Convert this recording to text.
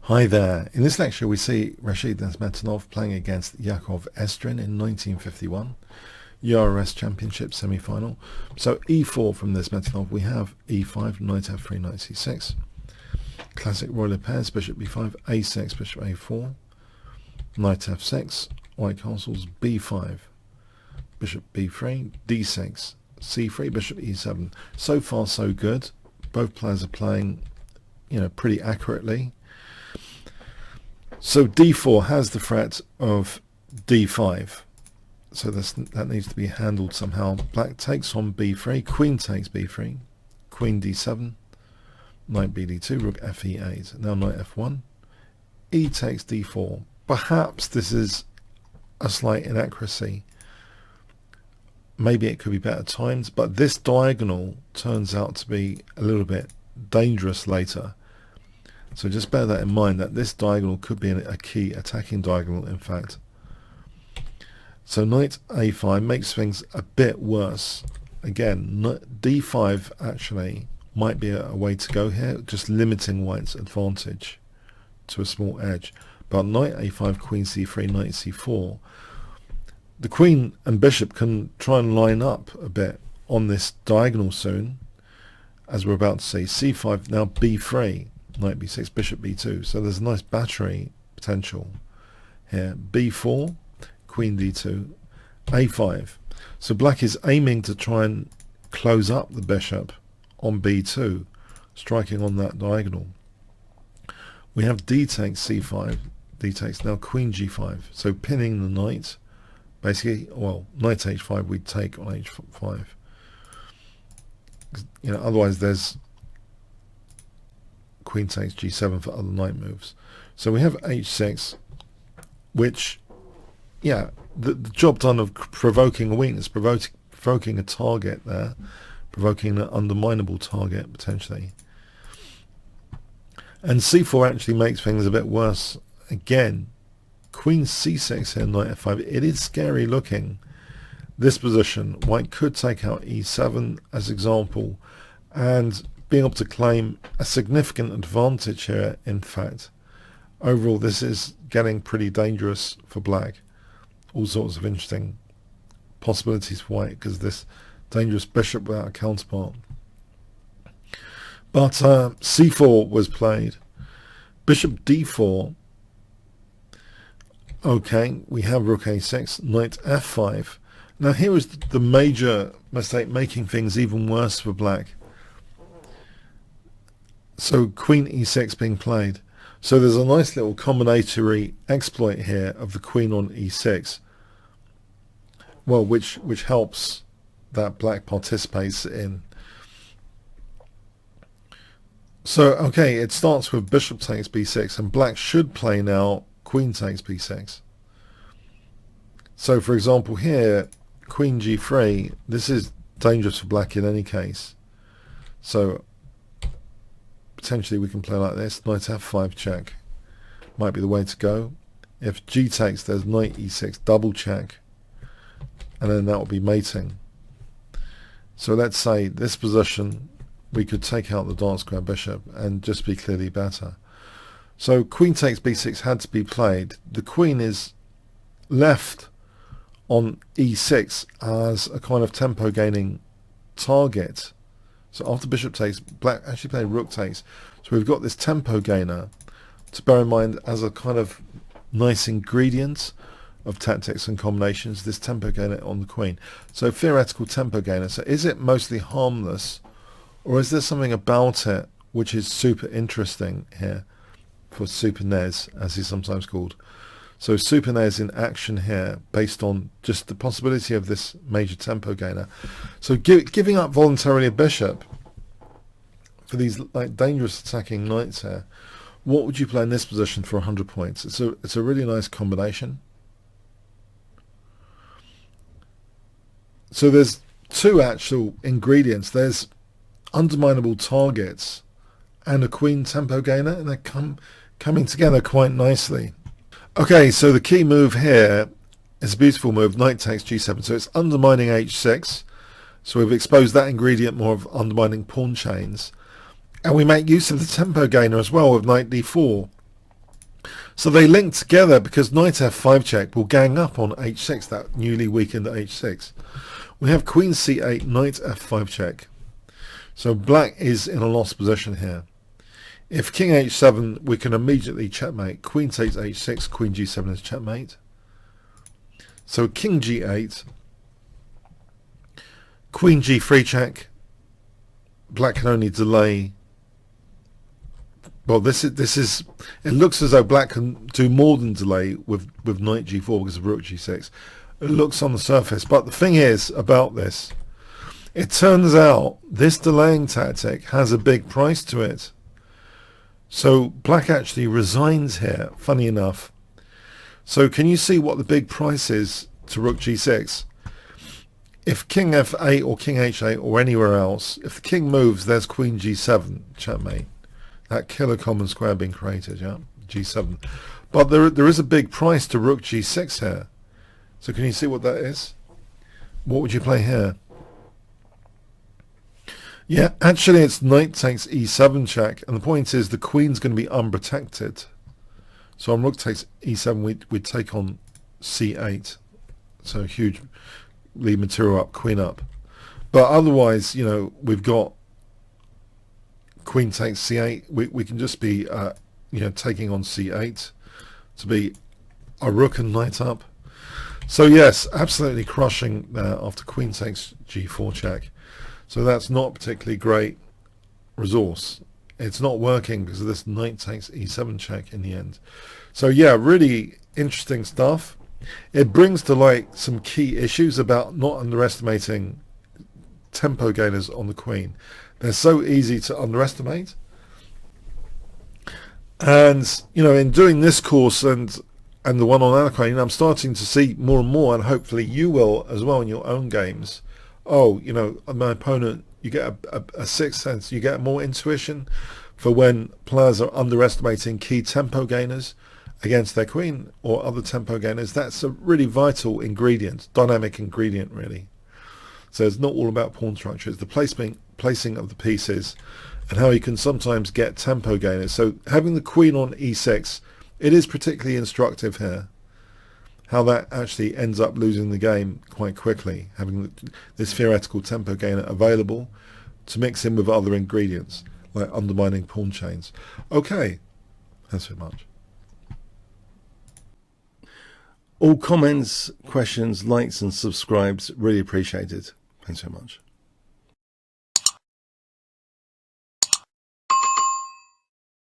Hi there. In this lecture we see Rashid Nezhmetdinov playing against Yakov Estrin in 1951 URS Championship semi-final. So e4 from Nezhmetdinov, we have e5, knight f3, knight c6. Classic Ruy López, bishop b5, a6, bishop a4, knight f6, white castles, b5, bishop b3, d6, c3, bishop e7. So far so good. Both players are playing, pretty accurately. So d4 has the threat of d5. So that needs to be handled somehow. Black takes on b3, queen takes b3, queen d7, knight bd2, rook fe8. Now knight f1, e takes d4. Perhaps this is a slight inaccuracy. Maybe it could be better timed, but this diagonal turns out to be a little bit dangerous later. So just bear that in mind, that this diagonal could be a key attacking diagonal, in fact. So knight a5 makes things a bit worse. Again, d5 actually might be a way to go here, just limiting white's advantage to a small edge. But knight a5, queen c3, knight c4, the queen and bishop can try and line up a bit on this diagonal soon, as we're about to see. c5, now b3, knight b6, bishop b2. So there's a nice battery potential here. b4, queen d2, a5. So black is aiming to try and close up the bishop on b2, striking on that diagonal. We have d takes c5, d takes, now queen g5. So pinning the knight. Basically, well, knight h5 we take on h5. Otherwise there's queen takes g7 for other knight moves. So we have h6, which, the job done of provoking a weakness, provoking a target there, provoking an underminable target potentially. And c4 actually makes things a bit worse. Again, queen c6 here, knight f5. It is scary looking, this position. White could take out e7 as example, and being able to claim a significant advantage here. In fact, overall this is getting pretty dangerous for black. All sorts of interesting possibilities for white because this dangerous bishop without a counterpart. But c4 was played, bishop d4. Okay, we have rook a6, knight f5. Now here is the major mistake, making things even worse for black. So queen e6 being played. So there's a nice little combinatory exploit here of the queen on e6. Well, which helps that black participates in. So, okay, it starts with bishop takes b6, and black should play now queen takes b6. So, for example, here, queen g3, this is dangerous for black in any case. So, potentially we can play like this, knight f5 check might be the way to go. If g takes, there's knight e6 double check, and then that will be mating. So let's say this position, we could take out the dark square bishop and just be clearly better. So queen takes b6 had to be played. The queen is left on e6 as a kind of tempo gaining target. So after bishop takes, black actually played rook takes. So we've got this tempo gainer to bear in mind as a kind of nice ingredient of tactics and combinations, this tempo gainer on the queen. So theoretical tempo gainer. So is it mostly harmless, or is there something about it which is super interesting here for Super Nez, as he's sometimes called? So Super Nez in action here based on just the possibility of this major tempo gainer. So giving up voluntarily a bishop for these like dangerous attacking knights here. What would you play in this position for 100 points? It's a really nice combination. So there's two actual ingredients. There's underminable targets and a queen tempo gainer, and they're coming together quite nicely. Okay, so the key move here is a beautiful move, knight takes g7. So it's undermining h6. So we've exposed that ingredient more of undermining pawn chains. And we make use of the tempo gainer as well with knight d4. So they link together because knight f5 check will gang up on h6, that newly weakened h6. We have queen c8, knight f5 check. So black is in a lost position here. If king h7, we can immediately checkmate. Queen takes h6, queen g7 is checkmate. So king g8, queen g3 check. Black can only delay. Well, this is. It looks as though black can do more than delay with knight g4 because of rook g6. It looks on the surface, but the thing is about this, it turns out this delaying tactic has a big price to it. So black actually resigns here, funny enough. So can you see what the big price is to rook g6? If king f8 or king h8 or anywhere else, if the king moves, there's queen g7, checkmate. That killer common square being created, yeah, g7. But there is a big price to rook g6 here. So can you see what that is? What would you play here? Yeah, actually it's knight takes e7 check, and the point is the queen's going to be unprotected. So on rook takes e7, we take on c8. So huge, lead material up, queen up. But otherwise, you know, we've got queen takes c8. We can just be, you know, taking on c8 to be a rook and knight up. So yes, absolutely crushing there after queen takes g4 check. So that's not a particularly great resource. It's not working because of this knight takes e7 check in the end. So yeah, really interesting stuff. It brings to light some key issues about not underestimating tempo gainers on the queen. They're so easy to underestimate. And, you know, in doing this course and the one on Anarchy, I'm starting to see more and more, and hopefully you will as well in your own games. Oh, you know, my opponent, you get a sixth sense, you get more intuition for when players are underestimating key tempo gainers against their queen or other tempo gainers. That's a really vital ingredient, dynamic ingredient really. So it's not all about pawn structure, it's the placing of the pieces and how you can sometimes get tempo gainers. So having the queen on e6, it is particularly instructive here, how that actually ends up losing the game quite quickly, having this theoretical tempo gainer available to mix in with other ingredients, like undermining pawn chains. Okay, that's so much. All comments, questions, likes and subscribes, really appreciated. Thanks so much.